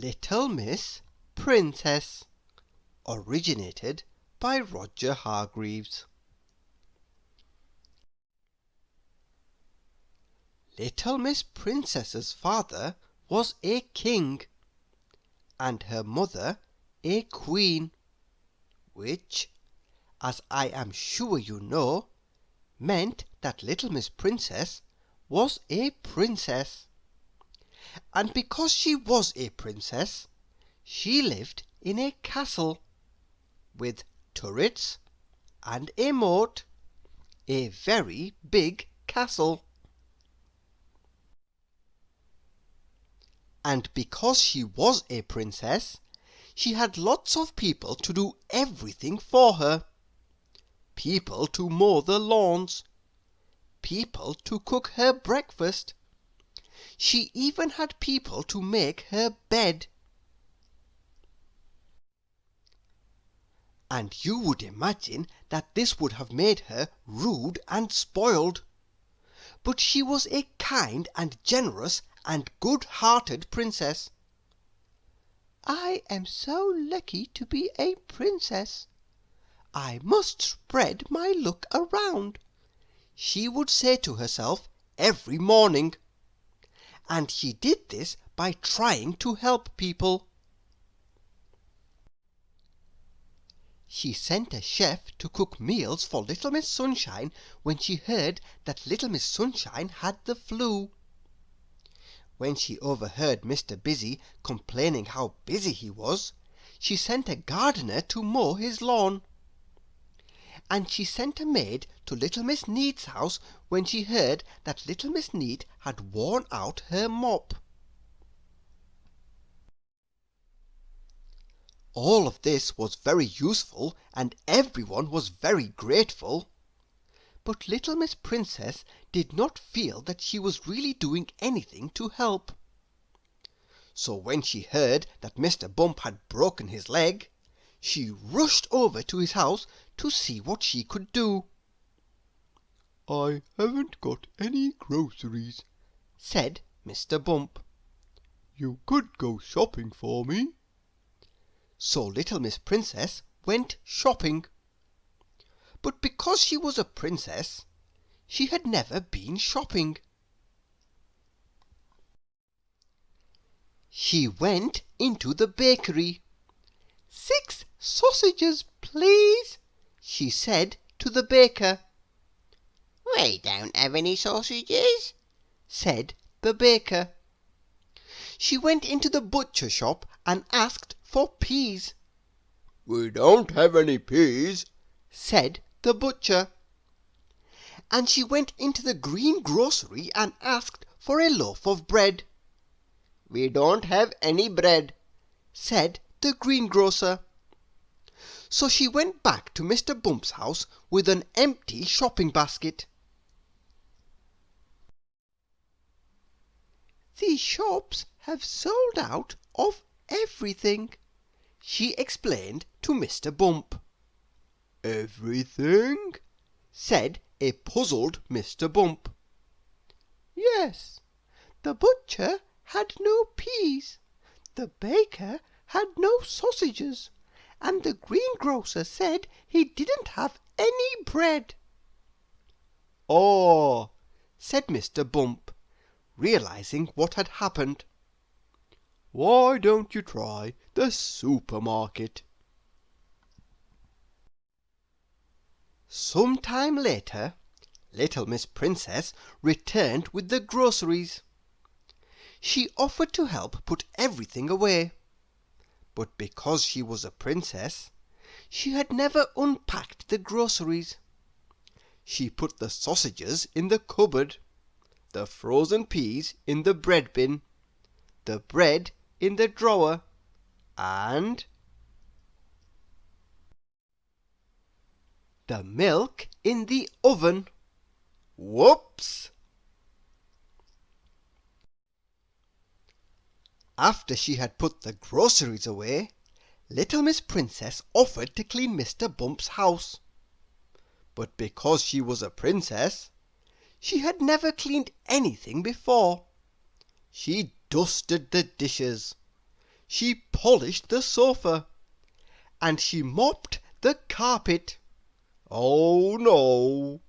Little Miss Princess, originated by Roger Hargreaves. Little Miss Princess's father was a king, and her mother a queen, which, as I am sure you know, meant that Little Miss Princess was a princess. And because she was a princess, she lived in a castle with turrets and a moat, a very big castle. And because she was a princess, she had lots of people to do everything for her. People to mow the lawns, people to cook her breakfast. She even had people to make her bed. And you would imagine that this would have made her rude and spoiled. But she was a kind and generous and good-hearted princess. "I am so lucky to be a princess. I must spread my luck around," she would say to herself every morning. And she did this by trying to help people. She sent a chef to cook meals for Little Miss Sunshine when she heard that Little Miss Sunshine had the flu. When she overheard Mr. Busy complaining how busy he was, she sent a gardener to mow his lawn. And she sent a maid to Little Miss Neat's house when she heard that Little Miss Neat had worn out her mop. All of this was very useful, and everyone was very grateful. But Little Miss Princess did not feel that she was really doing anything to help. So when she heard that Mr. Bump had broken his leg, she rushed over to his house to see what she could do. "I haven't got any groceries," said Mr. Bump. "You could go shopping for me." So Little Miss Princess went shopping. But because she was a princess, she had never been shopping. She went into the bakery. "6 sausages, please," she said to the baker. "We don't have any sausages," said the baker. She went into the butcher shop and asked for peas. "We don't have any peas," said the butcher. And she went into the greengrocery and asked for a loaf of bread. "We don't have any bread," said the greengrocer. So she went back to Mr. Bump's house with an empty shopping basket. "The shops have sold out of everything," she explained to Mr. Bump. "Everything?" said a puzzled Mr. Bump. "Yes. The butcher had no peas, the baker had no sausages, and the greengrocer said he didn't have any bread." "Oh," said Mr. Bump, realizing what had happened. "Why don't you try the supermarket?" Some time later, Little Miss Princess returned with the groceries. She offered to help put everything away. But because she was a princess, she had never unpacked the groceries. She put the sausages in the cupboard, the frozen peas in the bread bin, the bread in the drawer, and the milk in the oven. Whoops! After she had put the groceries away, Little Miss Princess offered to clean Mr. Bump's house. But because she was a princess, she had never cleaned anything before. She dusted the dishes, she polished the sofa, and she mopped the carpet. Oh no!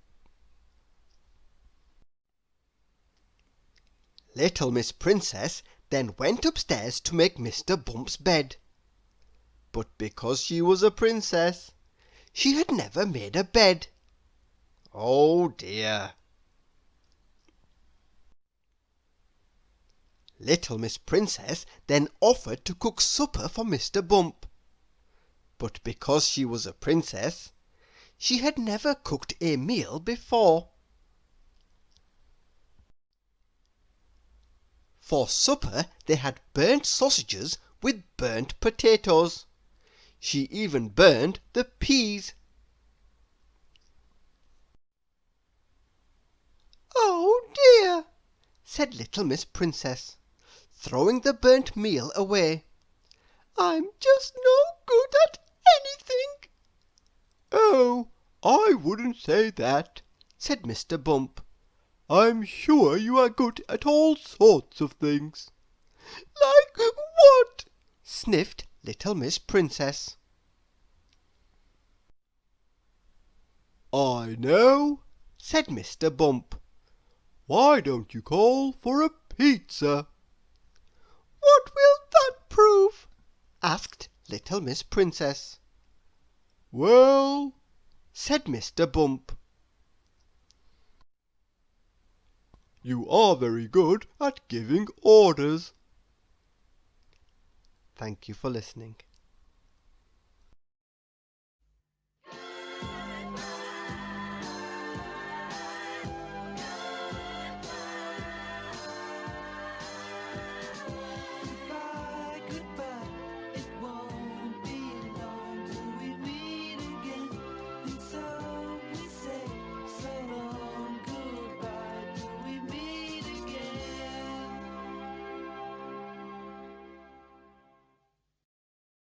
Little Miss Princess then went upstairs to make Mr. Bump's bed. But because she was a princess, she had never made a bed. Oh dear! Little Miss Princess then offered to cook supper for Mr. Bump. But because she was a princess, she had never cooked a meal before. For supper they had burnt sausages with burnt potatoes. She even burned the peas. "Oh dear!" said little Miss Princess, throwing the burnt meal away. "I'm just no good at anything." "Oh, I wouldn't say that," said Mr. Bump. "I'm sure you are good at all sorts of things." "Like what?" sniffed little Miss Princess. "I know," said Mr. Bump. "Why don't you call for a pizza?" "What will that prove?" asked little Miss Princess. "Well," said Mr. Bump, "you are very good at giving orders." Thank you for listening.